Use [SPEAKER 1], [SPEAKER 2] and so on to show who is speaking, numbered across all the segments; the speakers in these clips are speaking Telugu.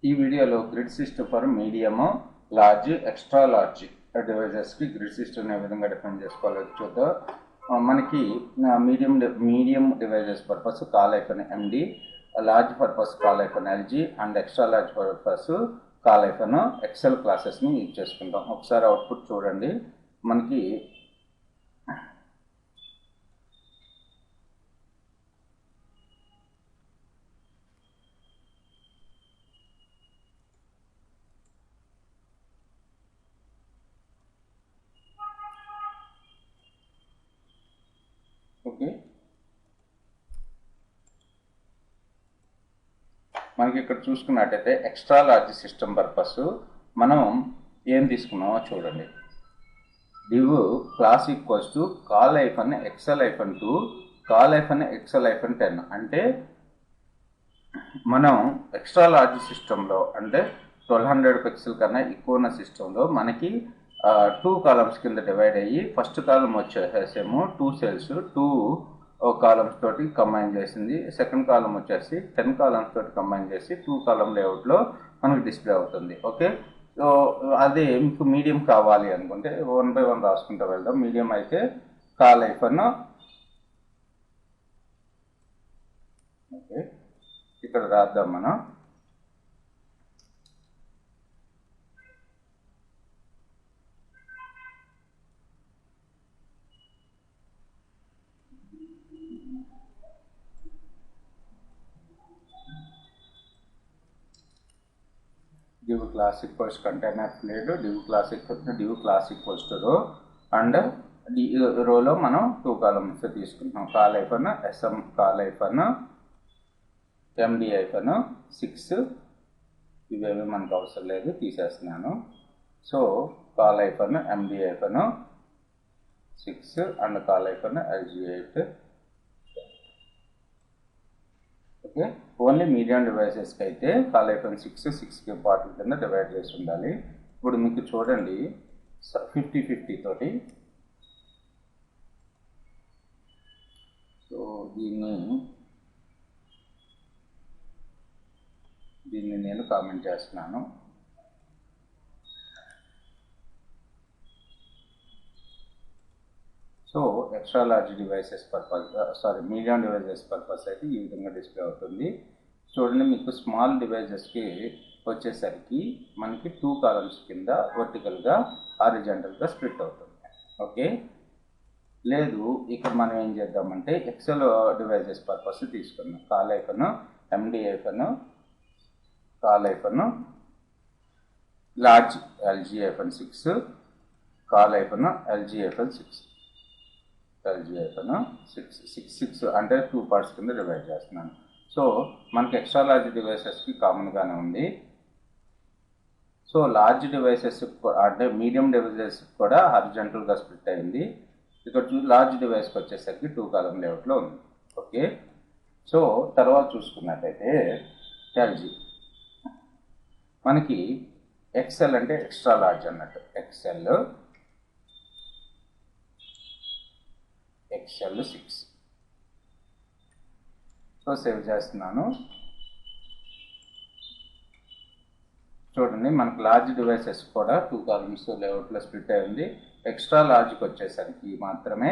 [SPEAKER 1] ఈ వీడియోలో grid system for medium, large, extra large డివైజెస్కి గ్రిడ్ సిస్టమ్ ఏ విధంగా డిఫైన్ చేసుకోవాలో చూద్దాం. మనకి medium devices purpose col hyphen MD, large purpose col hyphen LG and extra large purpose col hyphen XL క్లాసెస్ని యూజ్ చేసుకుంటాం. ఒకసారి అవుట్పుట్ చూడండి. మనకి ఓకే, మనకి ఇక్కడ చూసుకున్నట్టయితే ఎక్స్ట్రా లార్జ్ సిస్టమ్ పర్పస్ మనం ఏం తీసుకున్నామో చూడండి. div class equals to call hyphen excel hyphen 2 call hyphen excel hyphen 10 అంటే మనం ఎక్స్ట్రా లార్జ్ సిస్టంలో అంటే 1200 పిక్సెల్ కన్నా ఎక్కువ ఉన్న సిస్టంలో మనకి 2 కాలమ్స్ కింద డివైడ్ అయ్యి ఫస్ట్ కాలం వచ్చేసేమో 2 సెల్స్ 2 కాలమ్స్ తోటి కంబైన్ చేసింది. సెకండ్ కాలం వచ్చేసి 10 కాలమ్స్ తోటి కంబైన్ చేసి 2 కాలం లేఅవుట్లో మనకు డిస్ప్లే అవుతుంది. ఓకే, సో అదే మీకు మీడియం కావాలి అనుకుంటే 1 by 1 రాసుకుంటూ వెళ్దాం. మీడియం అయితే కాల్ ఐఫన్, ఓకే ఇక్కడ రాద్దాం మనం. div class equals container fluid, div class equals to row and రోలో మనం 2 కాలమ్స్ తీసుకుంటాం. Col hyphen SM, col hyphen MD hyphen 6 ఇవేమి మనకు అవసరం లేదు, తీసేస్తున్నాను. So col hyphen MD hyphen 6 and col hyphen LG 8. Okay, only medium డివైసెస్కి అయితే కాల్ ఐఫన్ 6 పార్ట్ల కింద డివైడ్ చేసి ఉండాలి. ఇప్పుడు మీకు చూడండి 50-50 తోటి. సో దీన్ని నేను కామెంట్ చేస్తున్నాను. So extra large devices purpose medium devices purpose అయితే ఈ విధంగా డిస్ప్లే అవుతుంది. చూడండి, మీకు స్మాల్ డివైజెస్కి వచ్చేసరికి మనకి 2 కాలమ్స్ కింద వర్టికల్గా హారిజాంటల్గా స్ప్లిట్ అవుతుంది. ఓకే, లేదు ఇక్కడ మనం ఏం చేద్దామంటే ఎక్సెల్ డివైజెస్ పర్పస్ తీసుకున్నాం. Col hyphen MD hyphen, col hyphen large LG hyphen 6, col hyphen LG hyphen 6, LG hyphen 6 అంటే 2 పార్ట్స్ కింద డివైడ్ చేస్తున్నాను. సో మనకి ఎక్స్ట్రా లార్జ్ డివైసెస్కి కామన్గానే ఉంది. సో లార్జ్ డివైసెస్ అంటే మీడియం డివైసెస్ కూడా హారిజాంటల్గా స్ప్లిట్ అయింది. ఇక్కడ లార్జ్ డివైస్కి వచ్చేసరికి 2 కాలం లేఅవుట్లో ఉంది. ఓకే, సో తర్వాత చూసుకున్నట్టయితే ఎల్జీ మనకి ఎక్సెల్ అంటే ఎక్స్ట్రా లార్జ్ అన్నట్టు. ఎక్సెల్ 6. సో సేవ్ చేస్తున్నాను. చూడండి, మనకు లార్జ్ డివైసెస్ కూడా 2 కాలమ్స్ లేఅవుట్లో స్ప్లిట్ అయింది. ఎక్స్ట్రా లార్జ్కి వచ్చేసరికి మాత్రమే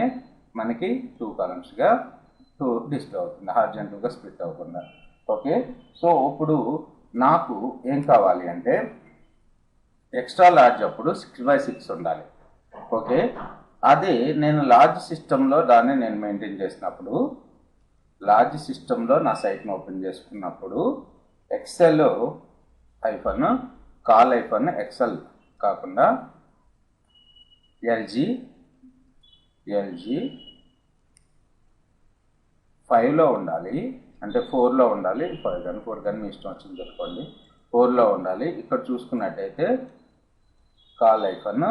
[SPEAKER 1] మనకి 2 కాలమ్స్గా డిస్ప్లే అవుతుంది, హారిజాంటల్గా స్ప్లిట్ అవ్వకుండా. ఓకే, సో ఇప్పుడు నాకు ఏం కావాలి అంటే ఎక్స్ట్రా లార్జ్ అప్పుడు 6x6 ఉండాలి. ఓకే, అదే నేను లార్జ్ సిస్టంలో దాన్ని నేను మెయింటైన్ చేసినప్పుడు, లార్జ్ సిస్టంలో నా సైట్ని ఓపెన్ చేసుకున్నప్పుడు XL hyphen col hyphen XL కాకుండా ఎల్జీ 5లో ఉండాలి, అంటే 4లో ఉండాలి. 4 కానీ మీ ఇష్టం వచ్చింది పెట్టుకోండి. 4లో ఉండాలి. ఇక్కడ చూసుకున్నట్టయితే కాల్ ఐఫన్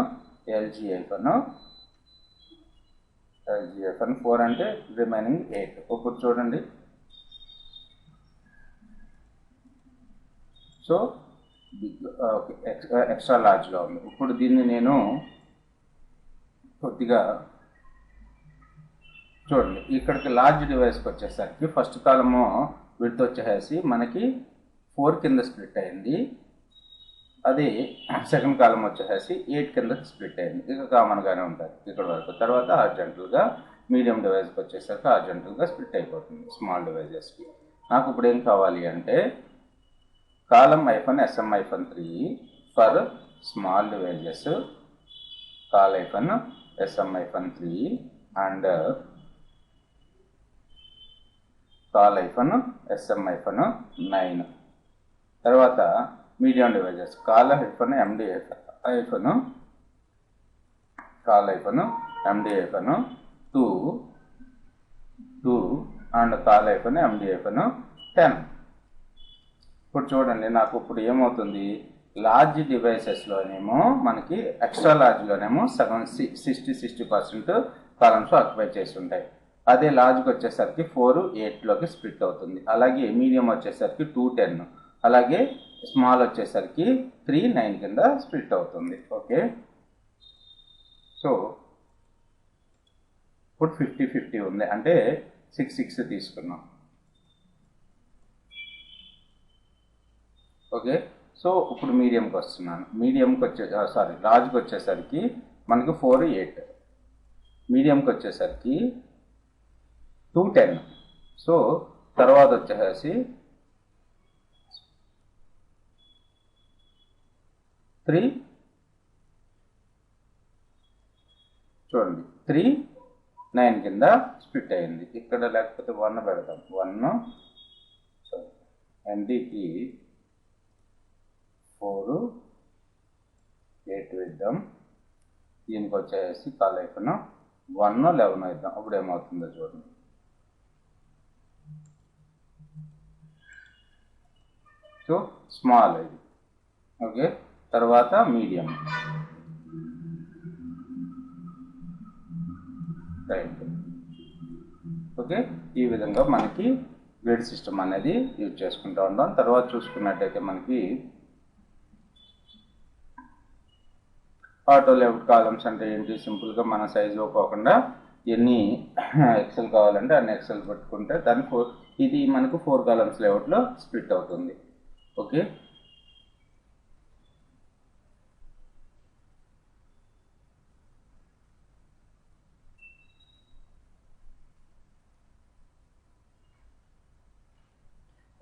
[SPEAKER 1] ఎల్జీ ఐఫన్ 4 అంటే రిమైనింగ్ 8. ఇప్పుడు చూడండి, సో ఎక్స్ట్రా లార్జ్లో ఉంది. ఇప్పుడు దీన్ని నేను కొద్దిగా చూడండి, ఇక్కడికి లార్జ్ డివైస్కి వచ్చేసరికి ఫస్ట్ కాలము విడ్త్ వచ్చేసి మనకి 4 కింద స్ప్లిట్ అయింది. అది సెకండ్ కాలం వచ్చేసి 8 కింద స్ప్లిట్ అయింది. ఇక కామన్గానే ఉంటుంది ఇక్కడ వరకు. తర్వాత హారిజాంటల్గా మీడియం డివైజ్కి వచ్చేసరికి హారిజాంటల్గా స్ప్లిట్ అయిపోతుంది స్మాల్ డివైజెస్కి. నాకు ఇప్పుడు ఏం కావాలి అంటే కాలం -SM-3 for small devices, call -SM-3 and call -SM-9. తర్వాత medium devices call -MD-2 and call -MD-10. ఇప్పుడు చూడండి, నాకు ఇప్పుడు ఏమవుతుంది, లార్జ్ డివైసెస్లోనేమో మనకి ఎక్స్ట్రా లార్జ్లోనేమో సగం 60% కాలమ్స్ ఆక్యుపై చేసి ఉంటాయి. అదే లార్జ్కి వచ్చేసరికి 4 8లోకి స్ప్లిట్ అవుతుంది. అలాగే మీడియం వచ్చేసరికి 2 10, అలాగే స్మాల్ వచ్చేసరికి 3 9 కింద స్ప్లిట్ అవుతుంది. ఓకే, సో ఇప్పుడు 50-50 ఉంది, అంటే 6 తీసుకున్నాం. ఓకే, సో ఇప్పుడు మీడియంకి వస్తున్నాను. లార్జ్కి వచ్చేసరికి మనకు 4 8, మీడియంకి వచ్చేసరికి 2 10. సో తర్వాత వచ్చేసి 3 చూడండి 3 9 కింద స్ప్లిట్ అయింది. ఇక్కడ లేకపోతే 1 పెడతాం. 1 MDకి 4 8 ఇద్దాం. దీనికి వచ్చేసి కాల్ 1 11 ఇద్దాం. అప్పుడు ఏమవుతుందో చూడండి. సో స్మాల్ ఇది. ఓకే, తర్వాత మీడియం, రైట్. ఓకే, ఈ విధంగా మనకి గ్రిడ్ సిస్టమ్ అనేది యూజ్ చేసుకుంటూ ఉంటాం. తర్వాత చూసుకున్నట్టయితే మనకి ఆటో లేఅవుట్ కాలమ్స్ అంటే ఏంటి, సింపుల్గా మన సైజులో పోకుండా ఎన్ని ఎక్సెల్ కావాలంటే అన్ని ఎక్సెల్ పెట్టుకుంటే దాన్ని ఇది మనకు 4 కాలమ్స్ లేఅవుట్లో స్ప్లిట్ అవుతుంది. ఓకే,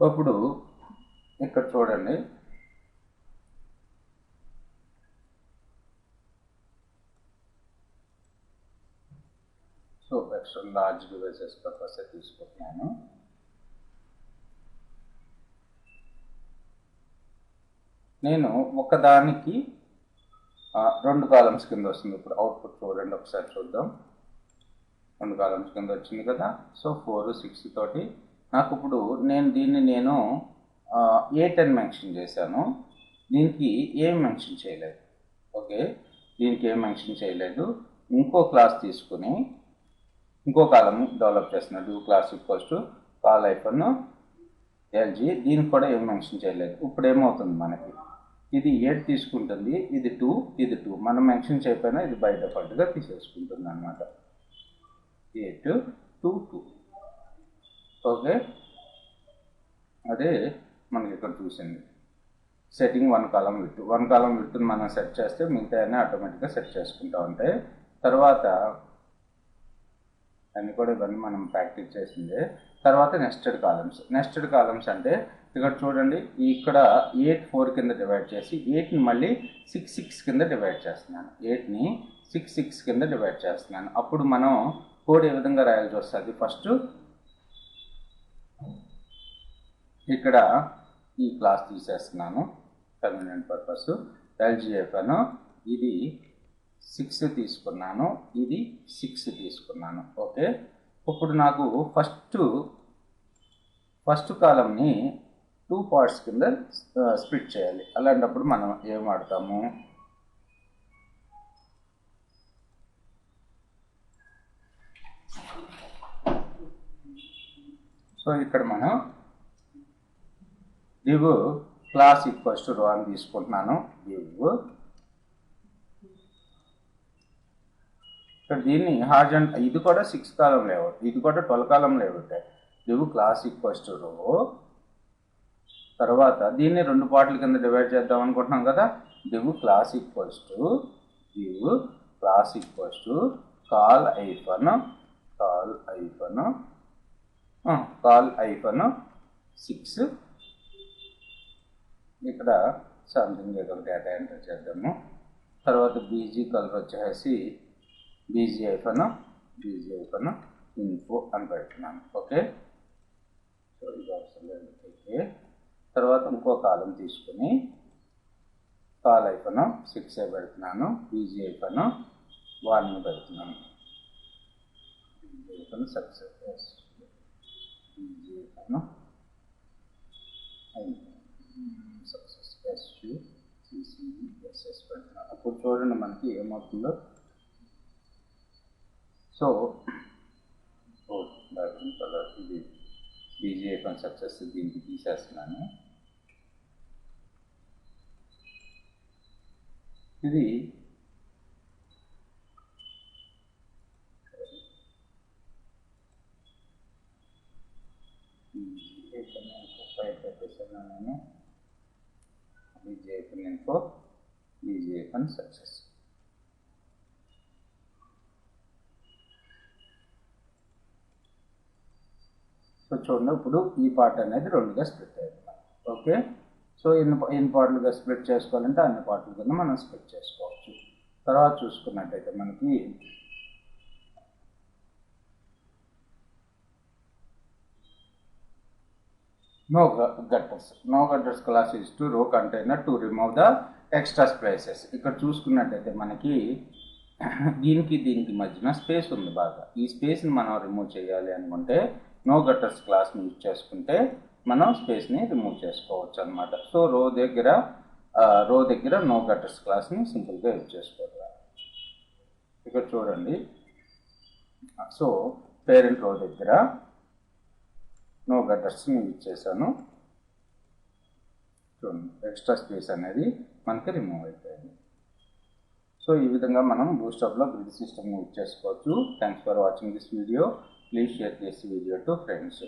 [SPEAKER 1] ఇప్పుడు ఇక్కడ చూడండి, so extra large devices purpose తీసుకుంటున్నాను. నేను ఒకదానికి 2 కాలమ్స్ కింద వస్తుంది. ఇప్పుడు అవుట్పుట్ చూడండి, ఒకసారి చూద్దాం. 2 కాలమ్స్ కింద వచ్చింది కదా. సో 4 6 తోటి నాకు ఇప్పుడు నేను 8 అని మెన్షన్ చేశాను. దీనికి ఏం మెన్షన్ చేయలేదు. ఓకే, దీనికి ఏం మెన్షన్ చేయలేదు. ఇంకో క్లాస్ తీసుకుని ఇంకో కాలం డెవలప్ చేస్తున్నాడు. Do class call -LG. దీనికి కూడా ఏం మెన్షన్ చేయలేదు. ఇప్పుడు ఏమవుతుంది, మనకి ఇది 8 తీసుకుంటుంది, ఇది 2 ఇది 2. మనం మెన్షన్ చేయకపోయినా ఇది బై డిఫాల్ట్గా తీసేసుకుంటుంది అనమాట. 8 2 2. ఓకే, అదే మనకి ఇక్కడ చూసింది. సెట్టింగ్ 1 కాలం విడ్త్ మనం సెట్ చేస్తే మిగతా అన్నీ ఆటోమేటిక్గా సెట్ చేసుకుంటూ ఉంటాయి. తర్వాత అన్నీ కూడా ఇవన్నీ మనం ప్రాక్టీస్ చేసిందే. తర్వాత నెస్టెడ్ కాలమ్స్ అంటే ఇక్కడ చూడండి, ఇక్కడ 8 4 కింద డివైడ్ చేసి 8ని మళ్ళీ 6 6 కింద డివైడ్ చేస్తున్నాను. 8ని 6 6 కింద డివైడ్ చేస్తున్నాను. అప్పుడు మనం కోడ్ ఏ విధంగా రాయాల్సి వస్తుంది, ఫస్ట్ ఇక్కడ ఈ క్లాస్ తీసేస్తున్నాను కన్వీనియంట్ పర్పస్. LGF అను ఇది 6 తీసుకున్నాను, ఇది 6 తీసుకున్నాను. ఓకే, ఇప్పుడు నాకు ఫస్ట్ కాలంని 2 పార్ట్స్ కింద స్ప్లిట్ చేయాలి. అలాంటప్పుడు మనం ఏం వాడతాము, సో ఇక్కడ మనం div క్లాస్ =row అని తీసుకుంటున్నాను. div ఇక్కడ దీన్ని హార్జెంటల్, ఇది కూడా 6 కాలం లేఅవుట్, ఇది కూడా 12 కాలం లేఅవుట్. div క్లాస్ =row, తర్వాత దీన్ని 2 పార్ట్ల కింద డివైడ్ చేద్దాం అనుకుంటున్నాం కదా. div class equals to call hyphen 6. ఇక్కడ సంథింగ్ ఏదో డేటా ఎంటర్ చేద్దాము. తర్వాత బీజీ కలర్ వచ్చేసి బీజీ ఐఫన్ ఇన్ఫో అని పెడుతున్నాను. ఓకే, సో ఇది అవసరం లేదు. తర్వాత ఇంకో కాలం తీసుకుని కాల్ ఐఫన్ 6 పెడుతున్నాను, బీజీ ఐఫన్ 1 పెడుతున్నాను. BG hyphen success, BG hyphen success SUCCESS పెడుతున్నాను. అప్పుడు చూడండి మనకి ఏమవుతుందో. సో బ్యాక్గ్రౌండ్ కలర్ ఇది బీజీ ఐఫన్ సక్సెస్, దీనికి తీసేస్తున్నాను. ఇది నేను బీజీ ఐఫన్ సక్సెస్. సో చూడండి ఇప్పుడు ఈ పార్ట్ అనేది 2గా స్ప్లిట్ అవుతుంది. ఓకే, సో ఎన్ని పార్ట్లుగా స్ప్లిట్ చేసుకోవాలంటే అన్ని పార్ట్ల కింద మనం స్ప్లిట్ చేసుకోవచ్చు. తర్వాత చూసుకున్నట్టయితే మనకి no gutters class is to row container to remove the extra spaces. ఇక్కడ చూసుకున్నట్టయితే మనకి దీనికి మధ్యన స్పేస్ ఉంది బాగా. ఈ స్పేస్ని మనం రిమూవ్ చేయాలి అనుకుంటే నో గట్టర్స్ క్లాస్ని యూజ్ చేసుకుంటే మనం స్పేస్ని రిమూవ్ చేసుకోవచ్చు అనమాట. సో రో దగ్గర నో గట్టర్స్ క్లాస్ని సింపుల్గా యూజ్ చేసుకోవాలి. ఇక్కడ చూడండి, సో పేరెంట్ రో దగ్గర నో గట్టర్స్ని యూజ్ చేశాను. చూడండి ఎక్స్ట్రా స్పేస్ అనేది మనకి రిమూవ్ అయిపోయింది. సో ఈ విధంగా మనం బూస్టప్లో గ్రిడ్ సిస్టమ్ని యూజ్ చేసుకోవచ్చు. Thanks for watching this video. Please share this video to friends.